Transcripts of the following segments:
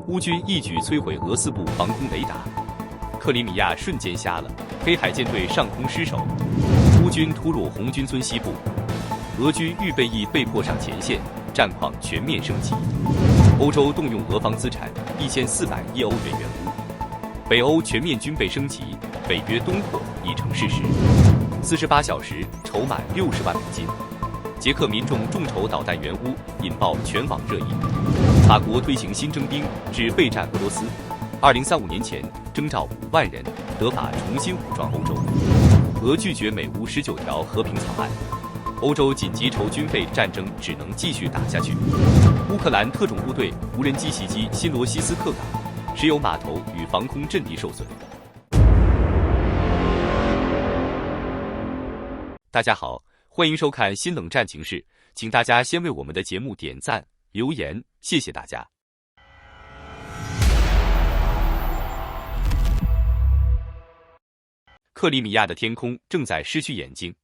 乌军一举摧毁俄四部防空雷达，克里米亚瞬间瞎了，黑海舰队上空失守，乌军突入红军村西部，俄军预备役被迫上前线，战况全面升级。欧洲动用俄方资产1400亿欧元援乌，北欧全面军备升级，北约东扩已成事实。48小时筹满60万美金，捷克民众众筹导弹援乌，引爆全网热议。法国推行新征兵，指备战俄罗斯。2035年前征召5万人，德法重新武装欧洲。俄拒绝美乌19条和平草案。欧洲紧急筹军费，战争只能继续打下去。乌克兰特种部队无人机袭击新罗西斯克港，石油码头与防空阵地受损。大家好，欢迎收看新冷战情事，请大家先为我们的节目点赞、留言，谢谢大家。克里米亚的天空正在失去眼睛。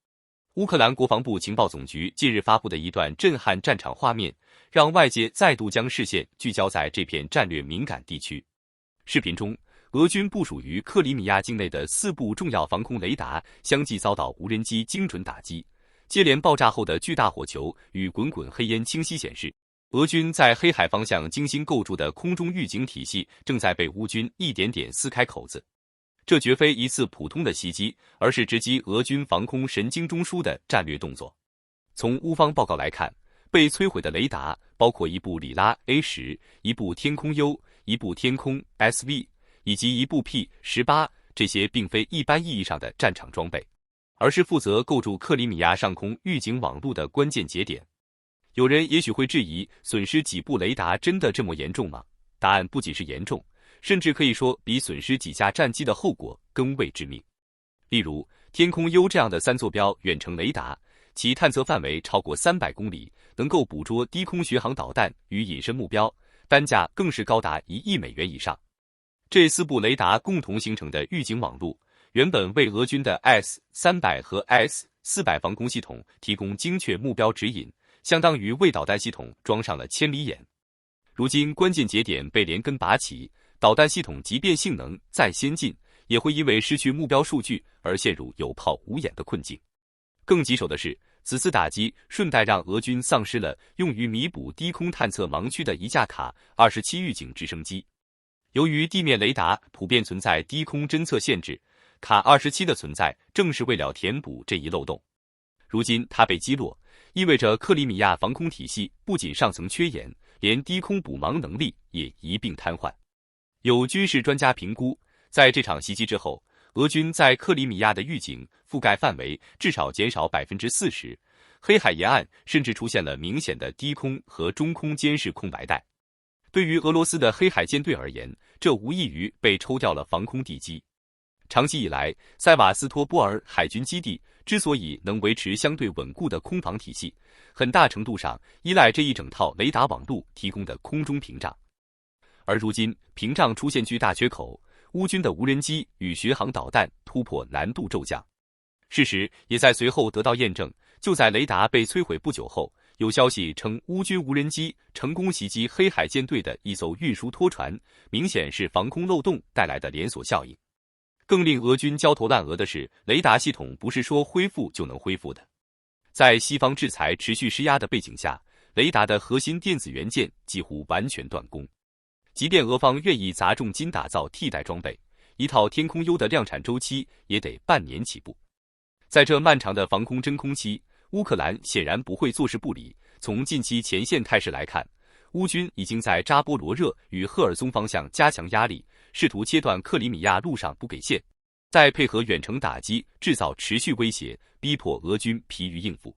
乌克兰国防部情报总局近日发布的一段震撼战场画面，让外界再度将视线聚焦在这片战略敏感地区。视频中，俄军部署于克里米亚境内的4部重要防空雷达相继遭到无人机精准打击，接连爆炸后的巨大火球与滚滚黑烟清晰显示，俄军在黑海方向精心构筑的空中预警体系正在被乌军一点点撕开口子。这绝非一次普通的袭击，而是直击俄军防空神经中枢的战略动作。从乌方报告来看，被摧毁的雷达包括一部里拉 A10、一部天空 U、一部天空 SV 以及一部 P18，这些并非一般意义上的战场装备，而是负责构筑克里米亚上空预警网络的关键节点。有人也许会质疑，损失几部雷达真的这么严重吗？答案不仅是严重，甚至可以说比损失几架战机的后果更为致命。例如，天空 U 这样的3座标远程雷达，其探测范围超过300公里，能够捕捉低空巡航导弹与隐身目标，单价更是高达1亿美元以上。这4部雷达共同形成的预警网络，原本为俄军的 S-300和 S-400防空系统提供精确目标指引，相当于为导弹系统装上了千里眼。如今关键节点被连根拔起，导弹系统即便性能再先进，也会因为失去目标数据而陷入有炮无眼的困境。更棘手的是，此次打击顺带让俄军丧失了用于弥补低空探测盲区的一架卡27预警直升机。由于地面雷达普遍存在低空侦测限制，卡27的存在正是为了填补这一漏洞。如今它被击落，意味着克里米亚防空体系不仅上层缺盐，连低空补盲能力也一并瘫痪。有军事专家评估，在这场袭击之后，俄军在克里米亚的预警覆盖范围至少减少40%，黑海沿岸甚至出现了明显的低空和中空监视空白带。对于俄罗斯的黑海舰队而言，这无异于被抽掉了防空地基。长期以来，塞瓦斯托波尔海军基地之所以能维持相对稳固的空防体系，很大程度上依赖这一整套雷达网络提供的空中屏障。而如今屏障出现巨大缺口，乌军的无人机与巡航导弹突破难度骤降。事实也在随后得到验证，就在雷达被摧毁不久后，有消息称乌军无人机成功袭击黑海舰队的一艘运输拖船，明显是防空漏洞带来的连锁效应。更令俄军焦头烂额的是，雷达系统不是说恢复就能恢复的。在西方制裁持续施压的背景下，雷达的核心电子元件几乎完全断供。即便俄方愿意砸重金打造替代装备，一套天空 U 的量产周期也得半年起步。在这漫长的防空真空期，乌克兰显然不会坐视不理。从近期前线态势来看，乌军已经在扎波罗热与赫尔松方向加强压力，试图切断克里米亚路上不给线，再配合远程打击制造持续威胁，逼迫俄军疲于应付。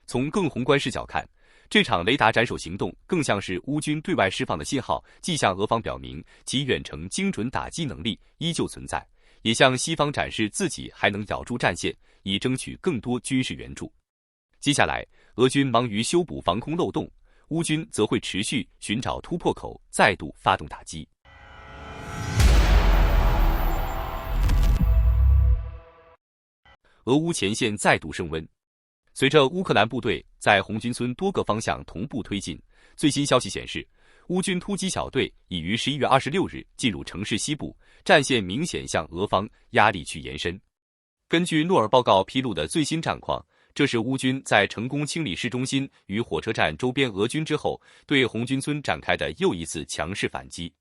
从更宏观视角看，这场雷达斩首行动更像是乌军对外释放的信号，既向俄方表明其远程精准打击能力依旧存在，也向西方展示自己还能咬住战线，以争取更多军事援助。接下来，俄军忙于修补防空漏洞，乌军则会持续寻找突破口，再度发动打击。俄乌前线再度升温。随着乌克兰部队在红军村多个方向同步推进，最新消息显示，乌军突击小队已于11月26日进入城市西部，战线明显向俄方压力区延伸。根据诺尔报告披露的最新战况，这是乌军在成功清理市中心与火车站周边俄军之后，对红军村展开的又一次强势反击。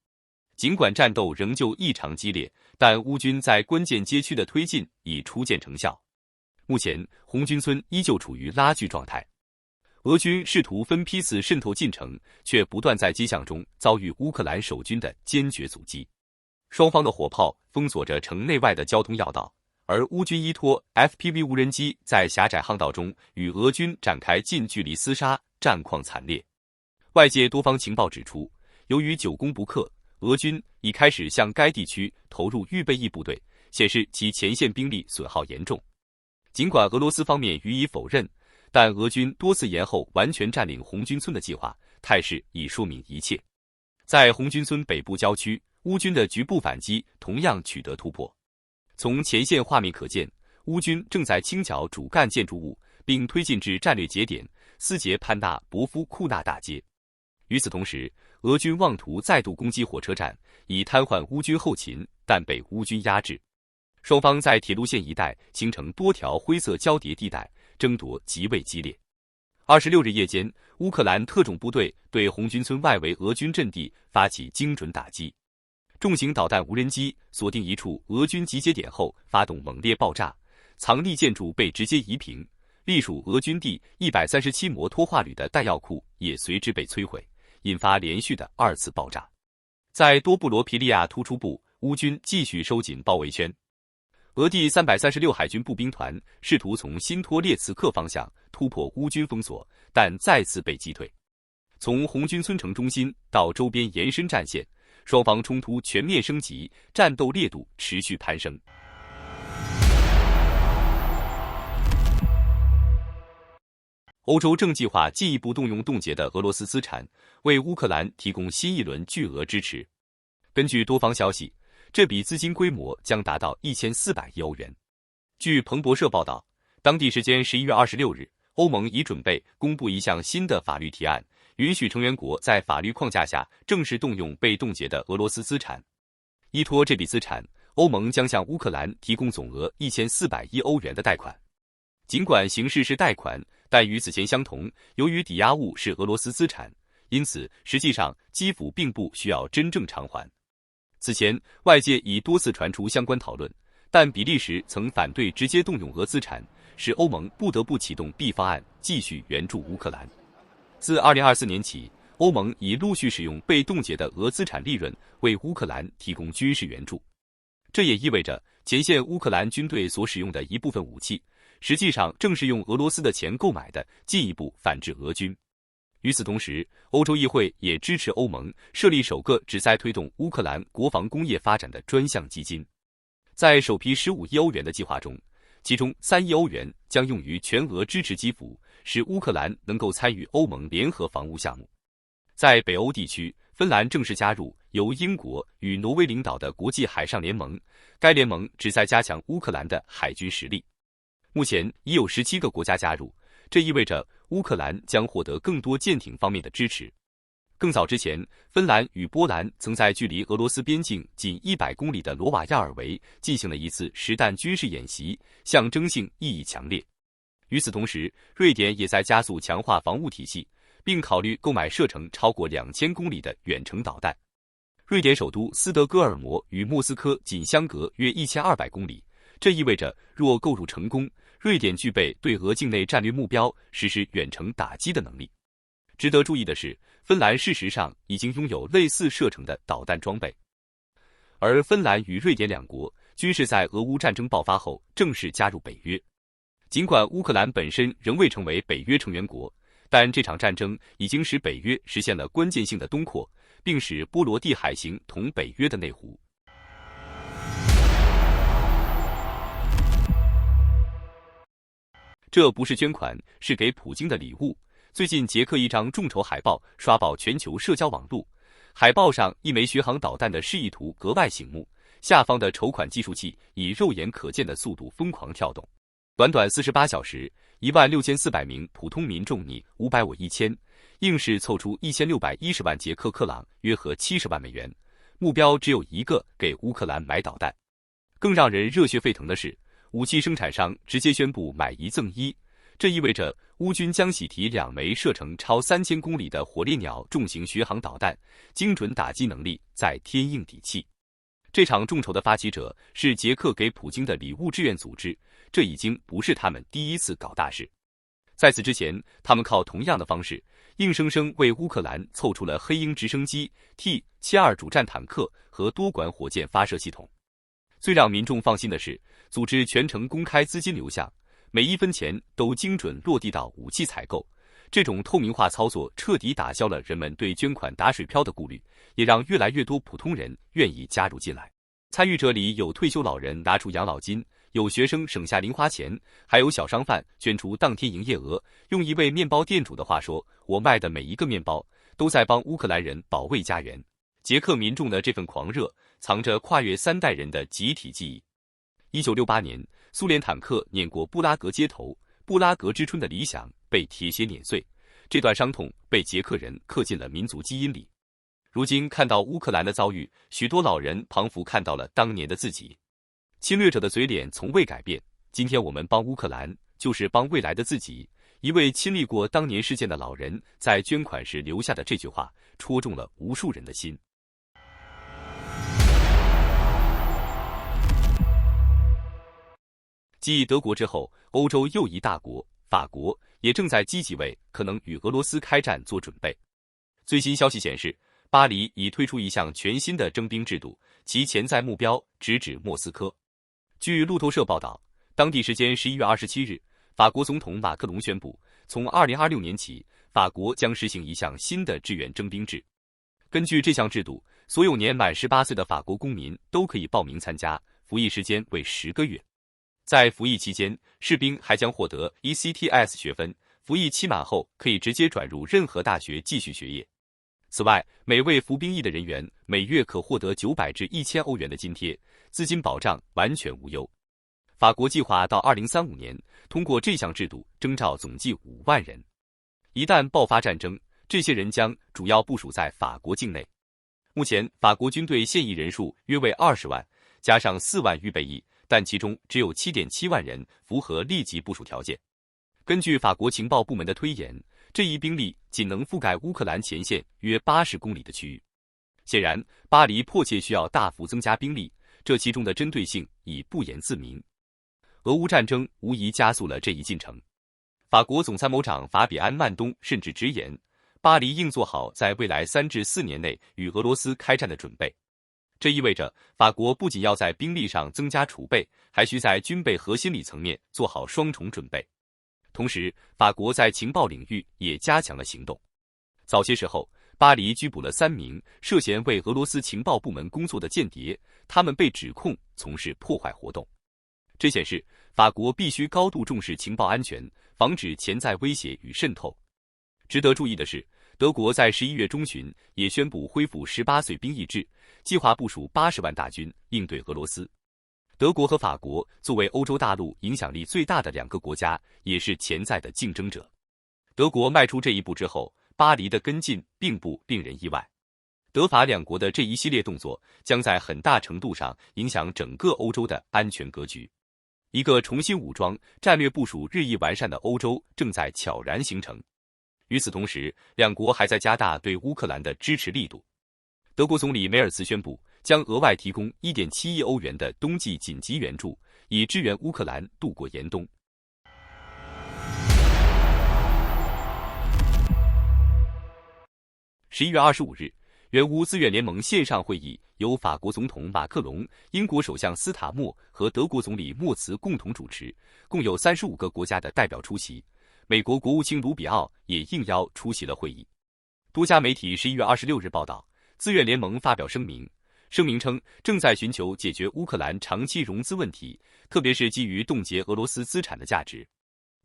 尽管战斗仍旧异常激烈，但乌军在关键街区的推进已初见成效。目前，红军村依旧处于拉锯状态。俄军试图分批次渗透进城，却不断在街巷中遭遇乌克兰守军的坚决阻击。双方的火炮封锁着城内外的交通要道，而乌军依托 FPV 无人机在狭窄巷道中与俄军展开近距离厮杀，战况惨烈。外界多方情报指出，由于久攻不克，俄军已开始向该地区投入预备役部队，显示其前线兵力损耗严重。尽管俄罗斯方面予以否认，但俄军多次延后完全占领红军村的计划，态势已说明一切。在红军村北部郊区，乌军的局部反击同样取得突破。从前线画面可见，乌军正在清剿主干建筑物，并推进至战略节点斯捷潘纳博夫库纳大街。与此同时，俄军妄图再度攻击火车站，以瘫痪乌军后勤，但被乌军压制。双方在铁路线一带形成多条灰色交叠地带，争夺极为激烈。26日夜间，乌克兰特种部队对红军村外围俄军阵地发起精准打击，重型导弹无人机锁定一处俄军集结点后发动猛烈爆炸，藏匿建筑被直接夷平，隶属俄军第137摩托化旅的弹药库也随之被摧毁，引发连续的2次爆炸。在多布罗皮利亚突出部，乌军继续收紧包围圈。俄第336海军步兵团试图从新托列茨克方向突破乌军封锁，但再次被击退。从红军村城中心到周边延伸战线，双方冲突全面升级，战斗烈度持续攀升。欧洲正计划进一步动用冻结的俄罗斯资产，为乌克兰提供新一轮巨额支持。根据多方消息，这笔资金规模将达到1400亿欧元。据彭博社报道，当地时间11月26日，欧盟已准备公布一项新的法律提案，允许成员国在法律框架下正式动用被冻结的俄罗斯资产。依托这笔资产，欧盟将向乌克兰提供总额1400亿欧元的贷款。尽管形式是贷款，但与此前相同，由于抵押物是俄罗斯资产，因此实际上基辅并不需要真正偿还。此前，外界已多次传出相关讨论，但比利时曾反对直接动用俄资产，使欧盟不得不启动 B 方案，继续援助乌克兰。自2024年起，欧盟已陆续使用被冻结的俄资产利润为乌克兰提供军事援助。这也意味着前线乌克兰军队所使用的一部分武器，实际上正是用俄罗斯的钱购买的，进一步反制俄军。与此同时，欧洲议会也支持欧盟设立首个旨在推动乌克兰国防工业发展的专项基金。在首批15亿欧元的计划中，其中3亿欧元将用于全额支持基辅，使乌克兰能够参与欧盟联合防务项目。在北欧地区，芬兰正式加入由英国与挪威领导的国际海上联盟，该联盟旨在加强乌克兰的海军实力。目前已有17个国家加入，这意味着乌克兰将获得更多舰艇方面的支持。更早之前，芬兰与波兰曾在距离俄罗斯边境仅100公里的罗瓦亚尔维进行了一次实弹军事演习，象征性意义强烈。与此同时，瑞典也在加速强化防务体系，并考虑购买射程超过2000公里的远程导弹。瑞典首都斯德哥尔摩与莫斯科仅相隔约1200公里，这意味着若购入成功，瑞典具备对俄境内战略目标实施远程打击的能力。值得注意的是，芬兰事实上已经拥有类似射程的导弹装备。而芬兰与瑞典两国均是在俄乌战争爆发后正式加入北约。尽管乌克兰本身仍未成为北约成员国，但这场战争已经使北约实现了关键性的东扩，并使波罗的海行同北约的内湖。这不是捐款，是给普京的礼物。最近，捷克一张众筹海报刷爆全球社交网络。海报上一枚巡航导弹的示意图格外醒目，下方的筹款计数器以肉眼可见的速度疯狂跳动。短短48小时，16400名普通民众你500我1000，硬是凑出1610万捷克克朗，约合70万美元，目标只有一个，给乌克兰买导弹。更让人热血沸腾的是，武器生产商直接宣布买一赠一，这意味着乌军将喜提2枚射程超3000公里的火烈鸟重型巡航导弹，精准打击能力在天应地气。这场众筹的发起者是捷克给普京的礼物志愿组织，这已经不是他们第一次搞大事。在此之前，他们靠同样的方式，硬生生为乌克兰凑出了黑鹰直升机、T-72主战坦克和多管火箭发射系统。最让民众放心的是，组织全程公开资金流向，每一分钱都精准落地到武器采购。这种透明化操作彻底打消了人们对捐款打水漂的顾虑，也让越来越多普通人愿意加入进来。参与者里有退休老人拿出养老金，有学生省下零花钱，还有小商贩捐出当天营业额。用一位面包店主的话说，我卖的每一个面包都在帮乌克兰人保卫家园。捷克民众的这份狂热藏着跨越3代人的集体记忆。1968年，苏联坦克碾过布拉格街头，布拉格之春的理想被铁血碾碎，这段伤痛被捷克人刻进了民族基因里。如今看到乌克兰的遭遇，许多老人仿佛看到了当年的自己。侵略者的嘴脸从未改变，今天我们帮乌克兰，就是帮未来的自己。一位亲历过当年事件的老人在捐款时留下的这句话，戳中了无数人的心。继德国之后，欧洲又一大国法国也正在积极为可能与俄罗斯开战做准备。最新消息显示，巴黎已推出一项全新的征兵制度，其潜在目标直指莫斯科。据路透社报道，当地时间11月27日，法国总统马克龙宣布，从2026年起，法国将实行一项新的志愿征兵制。根据这项制度，所有年满18岁的法国公民都可以报名参加，服役时间为10个月。在服役期间，士兵还将获得 ECTS 学分，服役期满后可以直接转入任何大学继续学业。此外，每位服兵役的人员每月可获得900至1000欧元的津贴，资金保障完全无忧。法国计划到2035年通过这项制度征召总计5万人。一旦爆发战争，这些人将主要部署在法国境内。目前，法国军队现役人数约为20万，加上4万预备役，但其中只有7.7万人符合立即部署条件。根据法国情报部门的推演，这一兵力仅能覆盖乌克兰前线约80公里的区域。显然，巴黎迫切需要大幅增加兵力，这其中的针对性已不言自明。俄乌战争无疑加速了这一进程。法国总参谋长法比安·曼东甚至直言，巴黎应做好在未来3至4年内与俄罗斯开战的准备。这意味着法国不仅要在兵力上增加储备，还需在军备和心理层面做好双重准备。同时，法国在情报领域也加强了行动。早些时候，巴黎拘捕了3名涉嫌为俄罗斯情报部门工作的间谍，他们被指控从事破坏活动。这显示法国必须高度重视情报安全，防止潜在威胁与渗透。值得注意的是，德国在11月中旬也宣布恢复18岁兵役制，计划部署80万大军应对俄罗斯。德国和法国作为欧洲大陆影响力最大的2个国家，也是潜在的竞争者。德国迈出这一步之后，巴黎的跟进并不令人意外。德法2国的这一系列动作将在很大程度上影响整个欧洲的安全格局。一个重新武装、战略部署日益完善的欧洲正在悄然形成。与此同时，2国还在加大对乌克兰的支持力度。德国总理梅尔茨宣布，将额外提供1.7亿欧元的冬季紧急援助，以支援乌克兰度过严冬。11月25日，援乌资源联盟线上会议由法国总统马克龙、英国首相斯塔默和德国总理默茨共同主持，共有35个国家的代表出席。美国国务卿卢比奥也应邀出席了会议。多家媒体11月26日报道，资源联盟发表声明，声明称正在寻求解决乌克兰长期融资问题，特别是基于冻结俄罗斯资产的价值。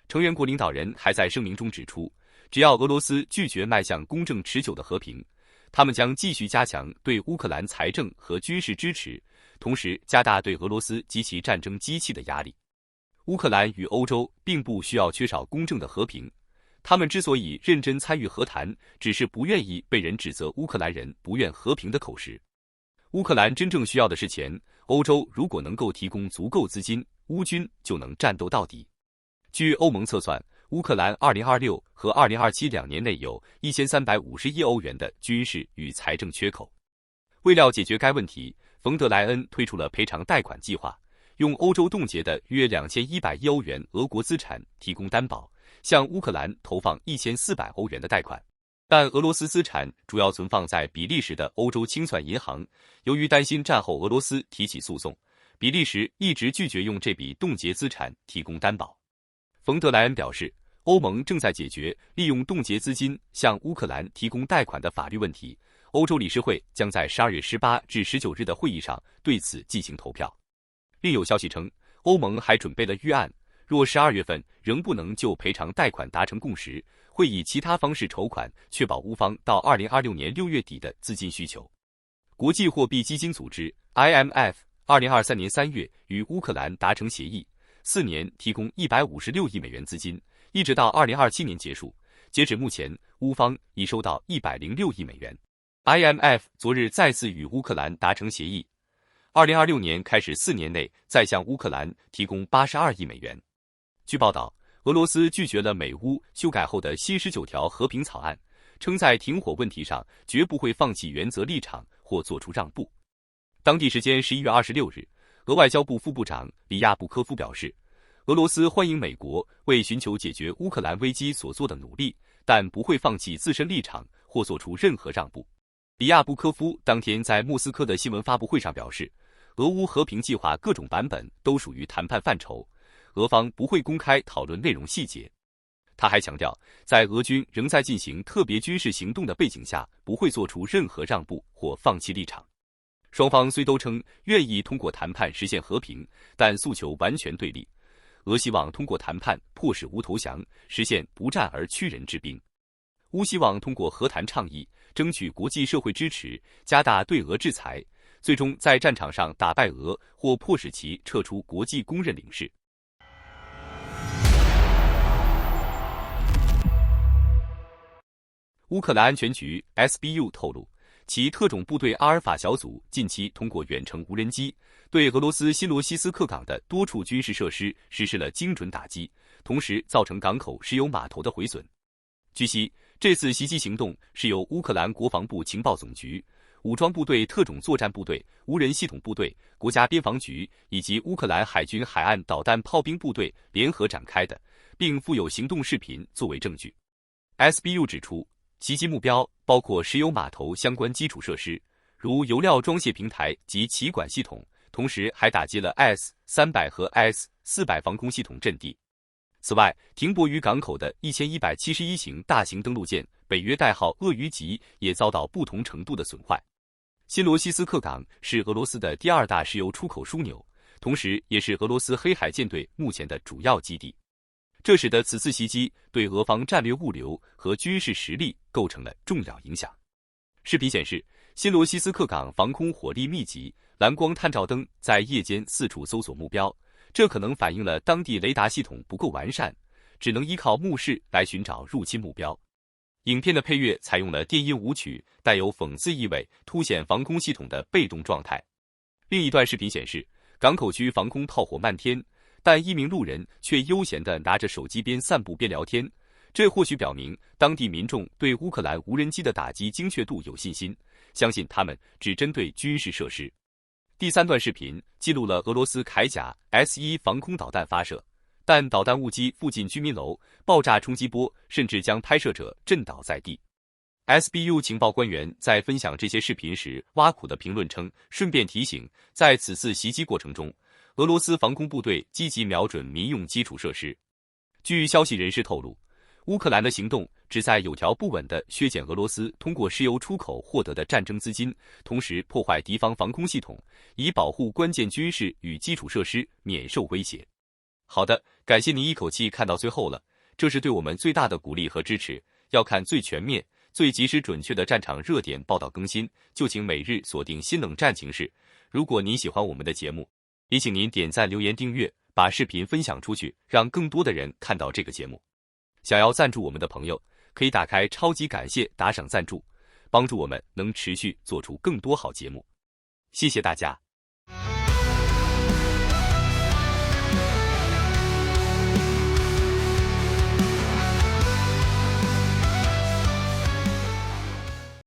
成员国领导人还在声明中指出，只要俄罗斯拒绝迈向公正持久的和平，他们将继续加强对乌克兰财政和军事支持，同时加大对俄罗斯及其战争机器的压力。乌克兰与欧洲并不需要缺少公正的和平，他们之所以认真参与和谈，只是不愿意被人指责乌克兰人不愿和平的口实。乌克兰真正需要的是钱，欧洲如果能够提供足够资金，乌军就能战斗到底。据欧盟测算，乌克兰2026和2027两年内有1350亿欧元的军事与财政缺口。为了解决该问题，冯德莱恩推出了赔偿贷款计划，用欧洲冻结的约2100亿欧元俄国资产提供担保，向乌克兰投放1400欧元的贷款。但俄罗斯资产主要存放在比利时的欧洲清算银行，由于担心战后俄罗斯提起诉讼，比利时一直拒绝用这笔冻结资产提供担保。冯德莱恩表示，欧盟正在解决利用冻结资金向乌克兰提供贷款的法律问题，欧洲理事会将在12月18至19日的会议上对此进行投票。另有消息称，欧盟还准备了预案，若12月份仍不能就赔偿贷款达成共识，会以其他方式筹款，确保乌方到2026年6月底的资金需求。国际货币基金组织 IMF 2023年3月与乌克兰达成协议，4年提供156亿美元资金，一直到2027年结束。截止目前，乌方已收到106亿美元。IMF 昨日再次与乌克兰达成协议，2026年开始4年内再向乌克兰提供82亿美元。据报道，俄罗斯拒绝了美乌修改后的新19条和平草案，称在停火问题上绝不会放弃原则立场或做出让步。当地时间11月26日，俄外交部副部长里亚布科夫表示，俄罗斯欢迎美国为寻求解决乌克兰危机所做的努力，但不会放弃自身立场或做出任何让步。里亚布科夫当天在莫斯科的新闻发布会上表示，俄乌和平计划各种版本都属于谈判范畴，俄方不会公开讨论内容细节。他还强调，在俄军仍在进行特别军事行动的背景下，不会做出任何让步或放弃立场。双方虽都称愿意通过谈判实现和平，但诉求完全对立。俄希望通过谈判迫使乌投降，实现不战而屈人之兵。乌希望通过和谈倡议，争取国际社会支持，加大对俄制裁，最终在战场上打败俄或迫使其撤出国际公认领事。乌克兰安全局 SBU 透露，其特种部队阿尔法小组近期通过远程无人机，对俄罗斯新罗西斯克港的多处军事设施实施了精准打击，同时造成港口石油码头的毁损。据悉，这次袭击行动是由乌克兰国防部情报总局、武装部队特种作战部队、无人系统部队、国家边防局以及乌克兰海军海岸导弹炮兵部队联合展开的，并附有行动视频作为证据。SBU 指出，袭击目标包括石油码头相关基础设施，如油料装卸平台及起管系统，同时还打击了 S-300和 S-400防空系统阵地。此外，停泊于港口的1171型大型登陆舰北约代号鳄鱼级也遭到不同程度的损坏。新罗西斯克港是俄罗斯的第2大石油出口枢纽，同时也是俄罗斯黑海舰队目前的主要基地。这使得此次袭击对俄方战略物流和军事实力构成了重要影响。视频显示，新罗西斯克港防空火力密集，蓝光探照灯在夜间四处搜索目标，这可能反映了当地雷达系统不够完善，只能依靠目视来寻找入侵目标。影片的配乐采用了电音舞曲，带有讽刺意味，凸显防空系统的被动状态。另一段视频显示，港口区防空炮火漫天，但一名路人却悠闲地拿着手机边散步边聊天，这或许表明当地民众对乌克兰无人机的打击精确度有信心，相信他们只针对军事设施。第3段视频记录了俄罗斯铠甲 S-1防空导弹发射，但导弹误击附近居民楼，爆炸冲击波甚至将拍摄者震倒在地。SBU 情报官员在分享这些视频时挖苦的评论称，顺便提醒，在此次袭击过程中，俄罗斯防空部队积极瞄准民用基础设施。据消息人士透露，乌克兰的行动旨在有条不紊地削减俄罗斯通过石油出口获得的战争资金，同时破坏敌方防空系统，以保护关键军事与基础设施免受威胁。好的，感谢您一口气看到最后了，这是对我们最大的鼓励和支持。要看最全面、最及时准确的战场热点报道更新，就请每日锁定新冷战情势。如果您喜欢我们的节目，也请您点赞、留言、订阅，把视频分享出去，让更多的人看到这个节目。想要赞助我们的朋友，可以打开超级感谢打赏赞助，帮助我们能持续做出更多好节目。谢谢大家。